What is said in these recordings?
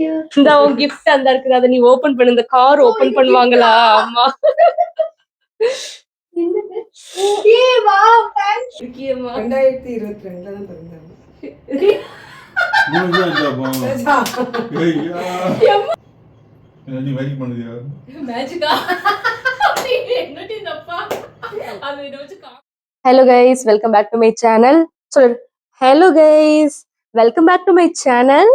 இந்த உன் கிஃப்ட் அந்த இருக்குது, அதை நீ ஓபன் பண்ணு. இந்த கார் ஓபன் பண்ணுவாங்களா அம்மா? முக்கியமா 2022 தான் பிறந்தாங்க. Hello guys, welcome back to my channel. சொல்லு. Hello guys, welcome back to my channel.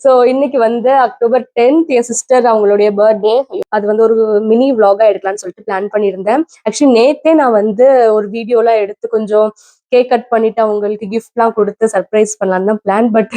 So இன்னைக்கு வந்து அக்டோபர் 10th என் சிஸ்டர் அவங்களுடைய பர்த்டே. அது வந்து ஒரு மினி விளாகா எடுக்கலாம்னு சொல்லிட்டு பிளான் பண்ணியிருந்தேன். ஆக்சுவலி நேத்தே நான் வந்து ஒரு வீடியோலாம் எடுத்து கொஞ்சம் கேக் கட் பண்ணிட்டு அவங்களுக்கு கிஃப்ட்லாம் கொடுத்து சர்ப்ரைஸ் பண்ணலான்னு தான் பிளான். பட்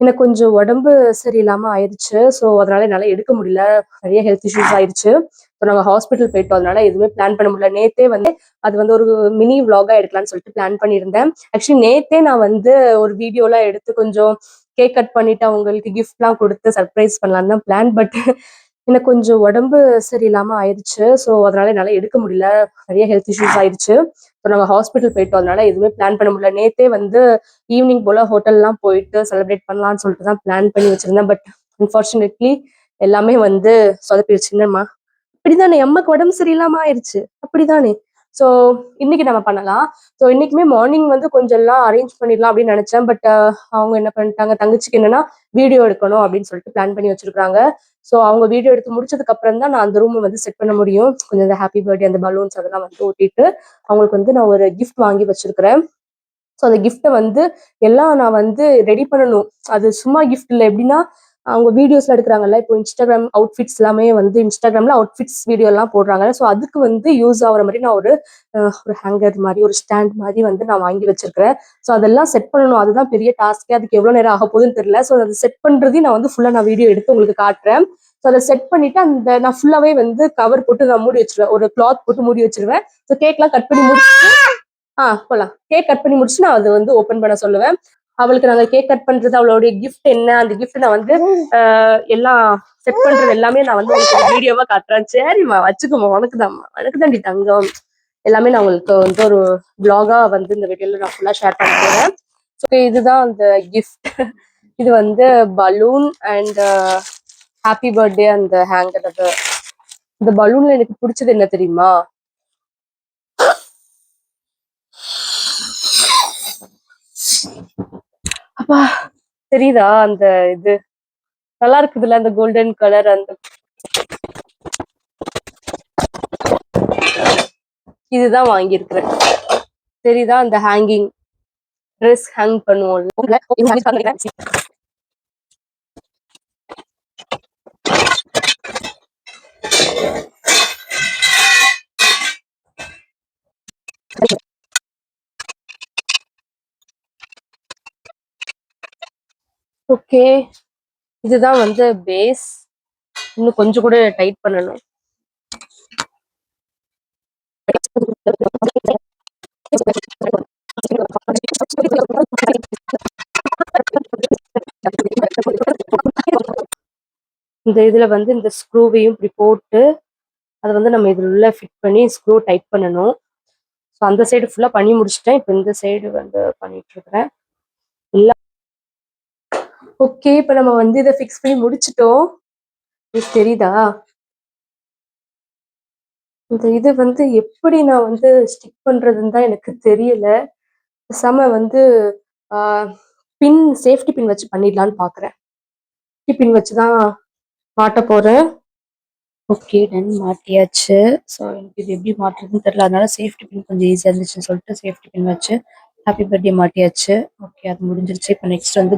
எனக்கு கொஞ்சம் உடம்பு சரியில்லாம ஆயிடுச்சு. ஸோ அதனால என்னால் எடுக்க முடியல. நிறைய ஹெல்த் இஷ்யூஸ் ஆயிடுச்சு. ஸோ நாங்கள் ஹாஸ்பிட்டல் போயிட்டோம். அதனால எதுவுமே பிளான் பண்ண முடியல. நேத்தே வந்து அது வந்து ஒரு மினி விளாகா எடுக்கலாம்னு சொல்லிட்டு பிளான் பண்ணியிருந்தேன். ஆக்சுவலி நேத்தே நான் வந்து ஒரு வீடியோலாம் எடுத்து கொஞ்சம் கேக் கட் பண்ணிட்டு அவங்களுக்கு கிஃப்ட்லாம் கொடுத்து சர்ப்ரைஸ் பண்ணலான்னு தான் பிளான். பட் எனக்கு கொஞ்சம் உடம்பு சரியில்லாம ஆயிடுச்சு. ஸோ அதனால என்னால் எடுக்க முடியல. நிறைய ஹெல்த் இஷ்யூஸ் ஆயிடுச்சு. ஸோ நாங்கள் ஹாஸ்பிட்டல் போயிட்டோம். அதனால எதுவுமே பிளான் பண்ண முடியல. நேத்தே வந்து ஈவினிங் போல ஹோட்டல்லாம் போயிட்டு செலிப்ரேட் பண்ணலாம்னு சொல்லிட்டு தான் பிளான் பண்ணி வச்சிருந்தேன். பட் அன்ஃபார்ச்சுனேட்லி எல்லாமே வந்து சொதப்பிடுச்சுன்னம்மா. அப்படிதானே, அம்மாக்கு உடம்பு சரியில்லாம ஆயிடுச்சு. அப்படிதானே. ஸோ இன்னைக்கு நம்ம பண்ணலாம். ஸோ இன்னைக்குமே மார்னிங் வந்து கொஞ்சம் எல்லாம் அரேஞ்ச் பண்ணிடலாம் அப்படின்னு நினைச்சேன். பட் அவங்க என்ன பண்ணிட்டாங்க, தங்கச்சிக்கு என்னன்னா வீடியோ எடுக்கணும் அப்படின்னு சொல்லிட்டு பிளான் பண்ணி வச்சிருக்காங்க. ஸோ அவங்க வீடியோ எடுத்து முடிச்சதுக்கு அப்புறம் தான் நான் அந்த ரூம் வந்து செட் பண்ண முடியும். கொஞ்சம் இந்த ஹாப்பி பர்த்டே அந்த பலூன்ஸ் அதெல்லாம் வந்து ஊட்டிட்டு அவங்களுக்கு வந்து நான் ஒரு கிஃப்ட் வாங்கி வச்சிருக்கிறேன். ஸோ அந்த கிஃப்ட்டை வந்து எல்லாம் நான் வந்து ரெடி பண்ணணும். அது சும்மா கிஃப்ட் இல்லை. எப்படின்னா அவங்க வீடியோஸ்லாம் எடுக்கிறாங்கல்ல, இப்போ இன்ஸ்டாகிராம் அவுட்ஃபிட்ஸ் எல்லாமே வந்து இன்ஸ்டாகிராம்ல அவுட்ஃபிட்ஸ் வீடியோ எல்லாம் போடுறாங்க. ஸோ அதுக்கு வந்து யூஸ் ஆகிற மாதிரி நான் ஒரு ஹேங்கர் மாதிரி ஒரு ஸ்டாண்ட் மாதிரி வந்து நான் வாங்கி வச்சிருக்கிறேன். ஸோ அதெல்லாம் செட் பண்ணணும். அதுதான் பெரிய டாஸ்க்கே. அதுக்கு எவ்வளோ நேரம் ஆக போகுதுன்னு தெரியல. ஸோ அதை செட் பண்ணுறதையும் நான் வந்து ஃபுல்லாக நான் வீடியோ எடுத்து உங்களுக்கு காட்டுறேன். ஸோ அதை செட் பண்ணிட்டு அந்த நான் ஃபுல்லாவே வந்து கவர் போட்டு நான் மூடி வச்சிருவேன். ஒரு கிளாத் போட்டு மூடி வச்சிருவேன். ஸோ கேக்லாம் கட் பண்ணி முடிச்சுட்டு போலாம். கேக் கட் பண்ணி முடிச்சு நான் அதை வந்து ஓப்பன் பண்ண சொல்லுவேன். அவளுக்கு நாங்க கேக் கட் பண்றது, அவளுடைய கிஃப்ட் என்ன, அந்த கிஃப்ட் நான் வந்து எல்லாம் செட் பண்றது எல்லாமே நான் வந்து உங்களுக்கு வீடியோவா காட்டுறேன். சரிம்மா வச்சுக்கோமா, உனக்குதான்மா, உனக்கு தாண்டி தங்கம். எல்லாமே நான் உங்களுக்கு வந்து ஒரு vlog-ஆ வந்து இந்த வீடியோல நான் ஃபுல்லா ஷேர் பண்ண போறேன். ஸோ இதுதான் அந்த கிஃப்ட். இது வந்து பலூன் அண்ட் ஹாப்பி பர்த்டே அந்த ஹேங்கர். அது இந்த பலூன்ல எனக்கு பிடிச்சது என்ன தெரியுமா, அப்பா தெரியுதா அந்த இது நல்லா இருக்குதுல்ல, அந்த கோல்டன் கலர். அந்த இதுதான் வாங்கியிருக்கிறேன். தெரியுதா அந்த ஹேங்கிங், ட்ரெஸ் ஹேங் பண்ணுவோம்ல. ஓகே, இதுதான் வந்து பேஸ். இன்னும் கொஞ்சம் கூட டைட் பண்ணணும். இந்த இதுல வந்து இந்த ஸ்க்ரூவையும் இப்படி போட்டு அதை வந்து நம்ம இதுல உள்ள ஃபிட் பண்ணி ஸ்க்ரூ டைட் பண்ணணும். ஸோ அந்த சைடு ஃபுல்லா பண்ணி முடிச்சிட்டேன். இப்போ இந்த சைடு வந்து பண்ணிட்டு இருக்கிறேன். இல்ல ஓகே, இப்போ நம்ம வந்து இதை ஃபிக்ஸ் பண்ணி முடிச்சிட்டோம். இது தெரியுதா, இந்த இது வந்து எப்படி நான் வந்து ஸ்டிக் பண்றதுன்னு தான் எனக்கு தெரியல. பேசாம வந்து பின், சேஃப்டி பின் வச்சு பண்ணிடலான்னு பாக்குறேன். சேஃப்டி பின் வச்சுதான் மாட்ட போறேன். Okay done, மாட்டியாச்சு. ஸோ எனக்கு இது எப்படி மாட்டுறதுன்னு தெரியல. அதனால சேஃப்டி பின் கொஞ்சம் ஈஸியாக இருந்துச்சுன்னு சொல்லிட்டு சேஃப்டி பின் வச்சு ஹாப்பி பர்த்டே மாட்டியாச்சு. ஓகே, அது முடிஞ்சிருச்சு. இப்போ நெக்ஸ்ட் வந்து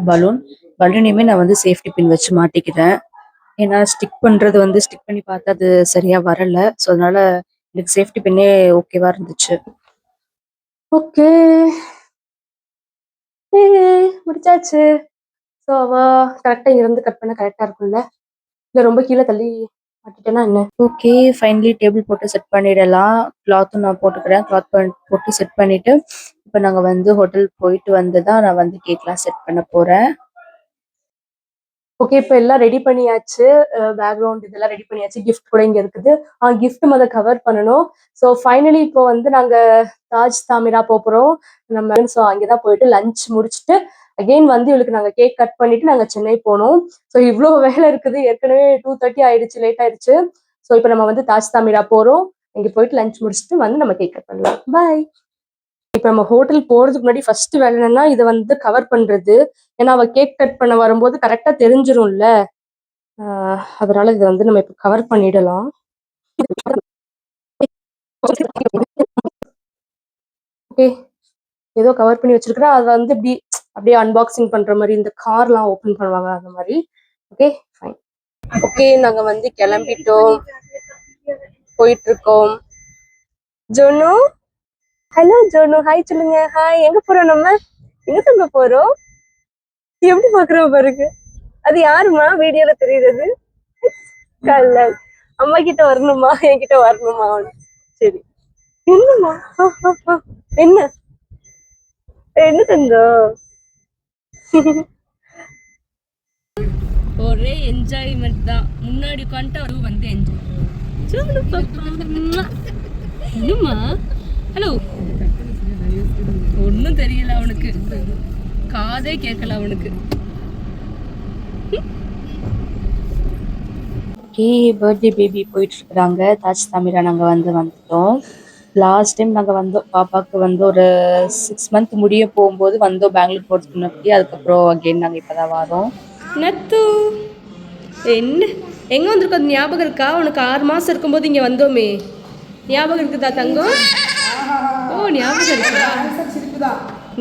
பலூனையுமே நான் வந்து சேஃப்டி பின் வச்சு மாட்டிக்கிறேன். ஏன்னா ஸ்டிக் பண்றது வந்து ஸ்டிக் பண்ணி பார்த்தா அது சரியா வரல. ஸோ அதனால எனக்கு சேஃப்டி பின்னே ஓகேவா இருந்துச்சு. ஓகே முடிச்சாச்சு. ஸோ அவ கரெக்டாக இருந்து கட் பண்ண கரெக்டாக இருக்கும்ல, இல்லை ரொம்ப கீழே தள்ளி மாட்டிட்டேன்னா என்ன. ஓகே, ஃபைனலி டேபிள் போட்டு செட் பண்ணிடலாம். கிளாத்தும் நான் போட்டுக்கிறேன். கிளாத் போட்டு செட் பண்ணிட்டு இப்போ நாங்கள் வந்து ஹோட்டல் போயிட்டு வந்து தான் நான் வந்து கேக்லாம் செட் பண்ண போறேன். ஓகே, இப்போ எல்லாம் ரெடி பண்ணியாச்சு. பேக்ரவுண்ட் இதெல்லாம் ரெடி பண்ணியாச்சு. கிஃப்ட் கூட இங்க இருக்குது. கிஃப்ட் மொத கவர் பண்ணணும். ஸோ ஃபைனலி இப்போ வந்து நாங்க தாஜ் தாமிரா போறோம் நம்ம. ஸோ அங்கேதான் போயிட்டு லஞ்ச் முடிச்சுட்டு அகெயின் வந்து இவளுக்கு நாங்க கேக் கட் பண்ணிட்டு நாங்க சென்னை போனோம். ஸோ இவ்வளோ வேலை இருக்குது. ஏற்கனவே 2:30 ஆயிடுச்சு, லேட் ஆயிடுச்சு. ஸோ இப்போ நம்ம வந்து தாஜ் தாமிரா போறோம். இங்க போயிட்டு லஞ்ச் முடிச்சுட்டு வந்து நம்ம கேக் கட் பண்ணலாம். பாய். இப்போ நம்ம ஹோட்டல் போறதுக்கு முன்னாடி ஃபர்ஸ்ட் வேலை என்னன்னா இதை வந்து கவர் பண்றது. ஏன்னா அவ கேக் கட் பண்ண வரும்போது கரெக்டா தெரிஞ்சிரும்ல. அதனால இதை வந்து நம்ம இப்போ கவர் பண்ணிடலாம். ஓகே, ஏதோ கவர் பண்ணி வச்சிருக்கிறேன். அதை வந்து இப்படி அப்படியே அன்பாக்சிங் பண்ற மாதிரி இந்த கார்லாம் ஓப்பன் பண்ணுவாங்க அந்த மாதிரி. Okay fine. ஓகே, நாங்க வந்து கிளம்பிட்டோம், போயிட்டு இருக்கோம். ஜோனு, ஹலோ ஜோனு, ஹாய் சொல்லுங்க. ஹாய். எங்க போறோம் நம்ம? எங்க தங்க போறோம்? எப்படி பாக்குறோம் பாருங்க. அது யாருமா வீடியோல தெரியுறது? கல்லல். அம்மா கிட்ட வரணுமா என்கிட்ட வரணுமா? சரி. என்னம்மா? என்ன என்ன தங்க? ஒரே என்ஜாய்மெண்ட் தான். முன்னாடி உட்காந்துட்டு வந்து என்ஜாய். என்னம்மா? ஹலோ. ஒன்னும் தெரியல அவனுக்கு, காதே கேட்கல அவனுக்கு. ஓகே, பர்த்டே பேபி போயிட்டு இருக்கிறாங்க. தாஜ் தாமிரா நாங்கள் வந்துட்டோம். லாஸ்ட் டைம் நாங்கள் வந்தோம் பாப்பாவுக்கு வந்து ஒரு 6 மந்த் முடிய போகும்போது வந்தோம் பெங்களூர் போகிறதுக்கு முன்னாடி. அதுக்கப்புறம் அகெயின் நாங்கள் இப்போ தான் வரோம். நத்து என்ன எங்கே வந்திருக்கோம் ஞாபகம் இருக்கா உனக்கு? 6 மாதம் இருக்கும்போது இங்கே வந்தோமே, ஞாபகம் இருக்குதா தங்கம்? ஓ ஞாபகம் இருக்குதா?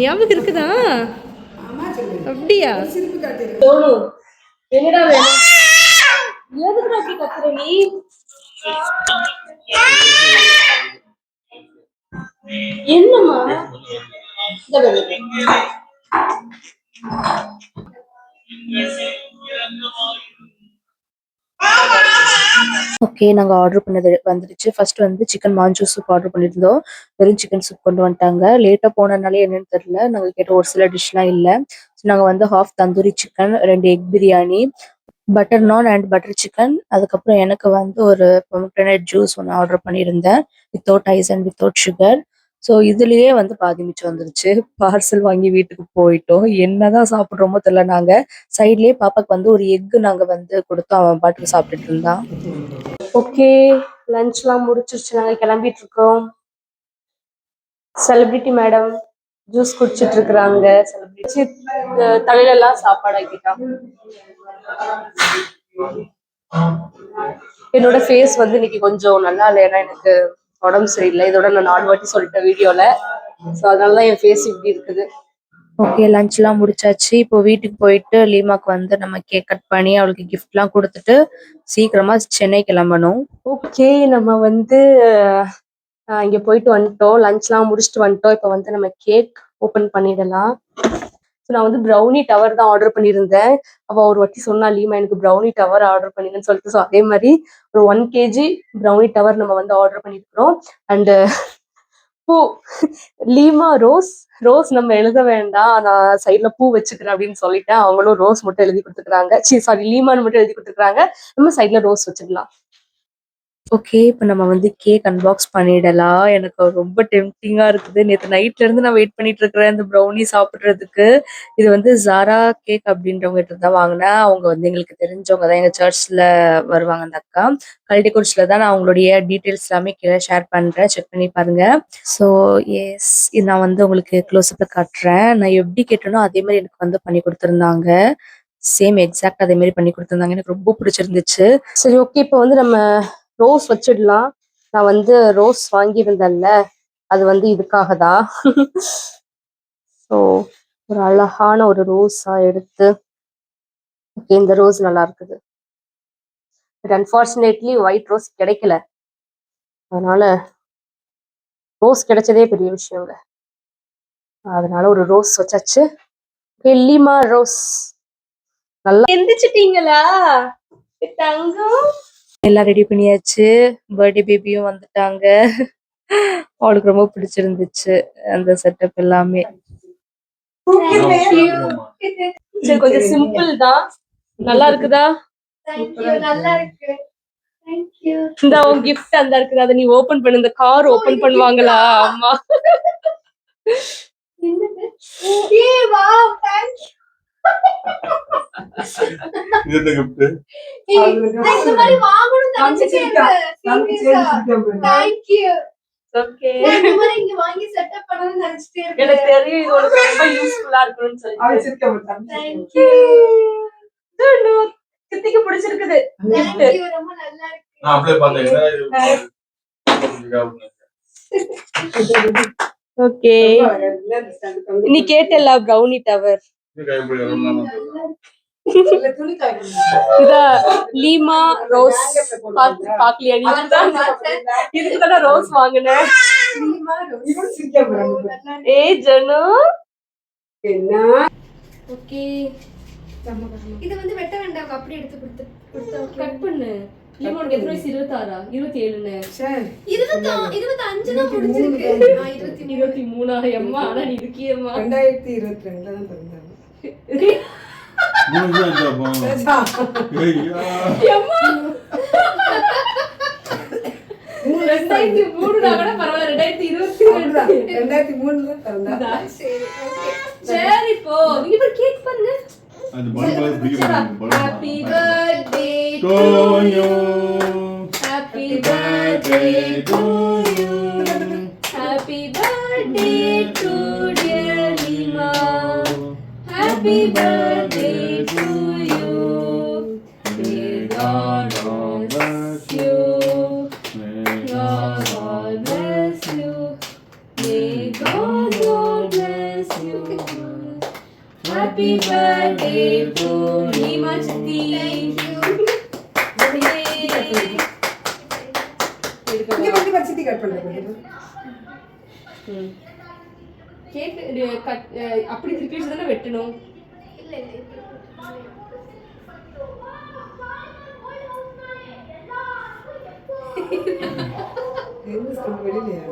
ஞாபகம் இருக்குதா? அப்படியா? என்னடா வேணும்? எதுக்கு அப்படி கத்துற நீ? என்னம்மா? ஓகே, நாங்கள் ஆர்டர் பண்ணது வந்துடுச்சு. ஃபர்ஸ்ட் வந்து சிக்கன் மாஞ்சூ சூப் ஆர்டர் பண்ணியிருந்தோம். வெறும் சிக்கன் சூப் கொண்டு வந்துட்டாங்க. லேட்டாக போனதுனாலே என்னன்னு தெரியல, நாங்கள் கேட்ட ஒரு சில டிஷ்லாம் இல்லை. ஸோ நாங்கள் வந்து half tandoori chicken, 2 egg biryani, butter naan and butter chicken, அதுக்கப்புறம் எனக்கு வந்து ஒரு பொமக்ரேனட் ஜூஸ் ஒன்று ஆர்டர் பண்ணியிருந்தேன், without ice and without sugar. So இதுலயே வந்து பாதி மிச்சம் வந்துருச்சு. பார்சல் வாங்கி வீட்டுக்கு போயிட்டோம். என்னதான் சாப்பிட்றோமோ தெரியல. நாங்க சைட்லயே பாப்பாக்கு வந்து ஒரு எக்கு நாங்க வந்து கொடுத்தோம், அவன் பாட்டுக்கு சாப்பிட்டுட்டு இருந்தான். ஓகே, லஞ்ச்லாம் முடிச்சிருச்சு, நாங்க கிளம்பிட்டு இருக்கோம். செலிபிரிட்டி மேடம் ஜூஸ் குடிச்சிட்டு இருக்கிறாங்க. செலிபிரிட்டி தலையிலெல்லாம் சாப்பாடு ஆக்கிட்டான். என்னோட ஃபேஸ் வந்து இன்னைக்கு கொஞ்சம் நல்லா இல்லை, ஏன்னா எனக்கு உடம்பு சரியில்லை. இதோட நான் 4 வாட்டி சொல்லிட்டேன் வீடியோல. ஸோ அதனாலதான் என் ஃபேஸ் இப்படி இருக்குது. ஓகே, லஞ்ச்லாம் முடிச்சாச்சு. இப்போ வீட்டுக்கு போயிட்டு லீமாக்கு வந்து நம்ம கேக் கட் பண்ணி அவளுக்கு கிஃப்ட்லாம் கொடுத்துட்டு சீக்கிரமா சென்னை கிளம்பணும். ஓகே, நம்ம வந்து இங்க போயிட்டு வந்துட்டோம், லஞ்ச்லாம் முடிச்சுட்டு வந்துட்டோம். இப்போ வந்து நம்ம கேக் ஓப்பன் பண்ணிடலாம். ஸோ நான் வந்து ப்ரௌனி டவர் தான் ஆர்டர் பண்ணியிருந்தேன். அவள் ஒரு வாட்டி சொன்னா, லீமா எனக்கு ப்ரௌனி டவர் ஆர்டர் பண்ணிருன்னு சொல்லிட்டு. ஸோ அதே மாதிரி ஒரு 1 kg ப்ரௌனி டவர் நம்ம வந்து ஆர்டர் பண்ணியிருக்கிறோம். அண்டு பூ, லீமா ரோஸ். ரோஸ் நம்ம எழுத வேண்டாம், நான் சைட்ல பூ வச்சுக்கிறேன் அப்படின்னு சொல்லிட்டேன். அவங்களும் ரோஸ் மட்டும் எழுதி கொடுத்துருக்காங்க. சாரி, லீமான்னு மட்டும் எழுதி கொடுத்துருக்காங்க. நம்ம சைட்ல ரோஸ் வச்சிடலாம். ஓகே, இப்போ நம்ம வந்து கேக் அன்பாக்ஸ் பண்ணிடலாம். எனக்கு ரொம்ப டெம்ப்டிங்கா இருக்குது. நேற்று நைட்ல இருந்து நான் வெயிட் பண்ணிட்டு இருக்கிறேன் இந்த ப்ரௌனி சாப்பிட்றதுக்கு. இது வந்து ஜாரா கேக் அப்படின்றவங்க கிட்ட தான் வாங்கினேன். அவங்க வந்து எங்களுக்கு தெரிஞ்சவங்க தான், எங்க சர்ச்ல வருவாங்க அந்த அக்கா. கல்டிகோட்ஸ்ல தான். நான் அவங்களுடைய டீட்டெயில்ஸ் எல்லாமே கீழே ஷேர் பண்றேன், செக் பண்ணி பாருங்க. ஸோ எஸ், நான் வந்து உங்களுக்கு க்ளோஸ்அப்ல காட்டுறேன். நான் எப்படி கேட்டனோ அதே மாதிரி எனக்கு வந்து பண்ணி கொடுத்துருந்தாங்க. சேம் எக்ஸாக்ட் அதே மாதிரி பண்ணி கொடுத்துருந்தாங்க. எனக்கு ரொம்ப பிடிச்சிருந்துச்சு. சரி ஓகே, இப்போ வந்து நம்ம ரோஸ் வச்சிடலாம். நான் வந்து ரோஸ் வாங்கியிருந்தேன்ல, அது வந்து இதுக்காக தான். ஸோ ஒரு அழகான ஒரு ரோஸா எடுத்து, ஓகே இந்த ரோஸ் நல்லா இருக்குது. பட் அன்பார்ச்சுனேட்லி ஒயிட் ரோஸ் கிடைக்கல. அதனால ரோஸ் கிடைச்சதே பெரிய விஷயங்க. அதனால ஒரு ரோஸ் வச்சாச்சு. Lima rose. நல்லா எந்திரிச்சிட்டீங்களா தங்கம்? எல்லாம் ரெடி பண்ணியாச்சு. பர்த்டே பேபியும் வந்துட்டாங்க. அவளுக்கு ரொம்ப பிடிச்சிருந்துச்சு அந்த செட்டப் எல்லாமே. சரி, கொஞ்சம் சிம்பிள் தான். நல்லா இருக்குதா? இந்த உன் கிஃப்ட் அந்த இருக்குது, அதை நீ ஓபன் பண்ணு. இந்த கார் ஓபன் பண்ணுவாங்களா அம்மா? ஏய் வாவ் தேங்க் இது என்ன gift? யூ இந்த மாதிரி வாங்கணும் நினைச்சிட்டே தேங்க் யூ ஓகே இந்த மாதிரி இங்க வாங்கி செட்டப் பண்ணனும் நினைச்சிட்டே இருக்கேன் எனக்கு தெரியும் இது உங்களுக்கு ரொம்ப யூஸ்ஃபுல்லா இருக்கும்னு சொல்லி அவ சிரிக்க மாட்டான். தேங்க் யூ துணு சித்திக்கு பிடிச்சிருக்குது gift Thank you, ரொம்ப நல்லா இருக்கு. நான் அப்படியே பார்த்தேன். ஓகே ரொம்ப அழகா இருக்குல்ல அந்த stand தொங்க நீ கேட்டல பிரவுனி டவர் இல்ல, துணி காய்க்கணும். இதா லீமா ரோஸ் பாக்கலையா நீ இதுக்கு தானே ரோஸ் வாங்குனேன் நீமா ரோஸ். இவன் சிரிக்க போறான். நல்லா ஏய் ஜனு என்ன ஓகே இது வந்து வெட்ட வேண்டாம் அப்படியே எடுத்து கொடுத்து கட் பண்ணு லீமானுக்கு எத்தனை வயசு 26 27ன்னு சரி. 25 தான் முடிஞ்சிருக்கு. 23 அம்மா ஆனா நீ இருக்கியம்மா 2022 தான் பிறந்தாங்க. அம்மா 2003 கூட பரவாயில்ல 2022 2003 தான் பிறந்தா. சரி ஓகே. சரி போ நீங்க போய் கேக் பாருங்க happy birthday To you. Happy birthday to you happy birthday to dear Leema happy birthday to you may God bless you God bless you may God bless you happy birthday to Lima Chitti இங்க வந்து பச்சடி cut பண்றேன். Cake அப்படி திருப்பி வச்சு தானே வெட்டணும் இல்ல என்ன சொல்ல வெளியிலயா?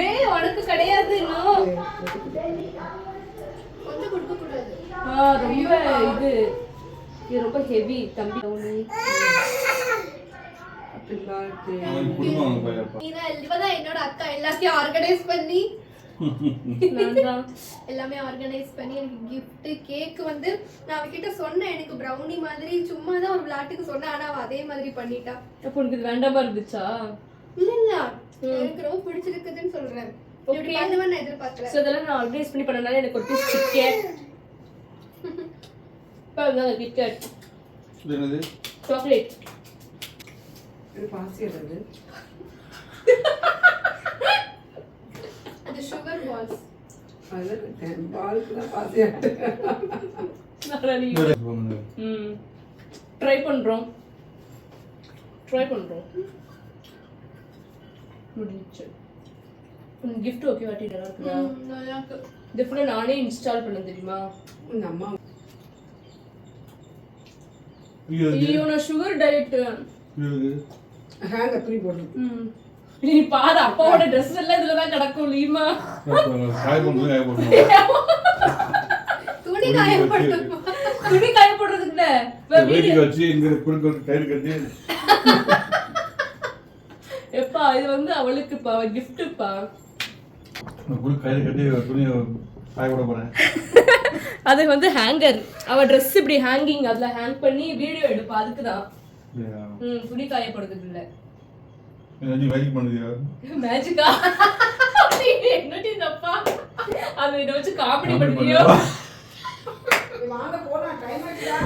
ஏய் உனக்கு கிடையாது இன்னும் கொஞ்சம் கொடுக்க கூடாது. ரொம்ப இது ரொம்ப ஹெவி தம்பி Happy birthday. இவதான் என்னோட அக்கா எல்லாத்தையும் ஆர்கனைஸ் பண்ணி நான் எல்லாமே ஆர்கனைஸ் பண்ணி எனக்கு gift கேக் வந்து நான் அவகிட்ட சொன்னேன் எனக்கு ப்ரௌனி மாதிரி சும்மா தான் ஒரு விளையாட்டுக்கு சொன்னேன் ஆனா அவ அதே மாதிரி பண்ணிட்டா. அப்போ உனக்கு இது வேண்டாமா இருந்துச்சா இல்ல இல்ல எனக்கு ரொம்ப பிடிச்சிருக்குதுன்னு சொல்றேன். இப்படி பண்ணுவேன்னு நான் எதிர்பார்க்கல. ஸோ இதெல்லாம் நான் ஆர்கனைஸ் பண்ணி பண்ணனால எனக்கு ஒரு பீஸ் கிட்கேட் இப்போ வந்து கிட்கேட் என்னது சாக்லேட் இது பாசி அது. அது சுகர் பால்ஸ். அது பாலுக்கு தான் பாசி ஆட்டு. ட்ரை பண்றோம் முடிஞ்சு gift ஓகே வாட்டி நல்லா இருக்குதா நல்லா இருக்கு. இது ஃபுல்லா நானே இன்ஸ்டால் பண்ணேன் தெரியுமா உங்க அம்மா ஐயோ நான் சுகர் டயட் ஹேங்க துணி போடுறது. நீ பாரு அப்பாவோட Dress எல்லாம் இதுல தான் கிடக்கும் லீமா துணி காய போடணும். துணி காய போடுறதுக்கு எப்பா இது வந்து அவளுக்குப்பா கிஃப்ட்டுப்பா அது வந்து ஹேங்கர் அவ Dress இப்படி ஹேங்கிங் அதுல ஹேங் பண்ணி வீடியோ எடுப்பா அதுக்குதான் துணி காய போடுறதுக்கு இல்ல மேஜிக்கா என்னடி தப்பா அது இதை வச்சு காமெடி பண்ணுவியோ வாங்க போலாம் டைம் ஆயிடுச்சா?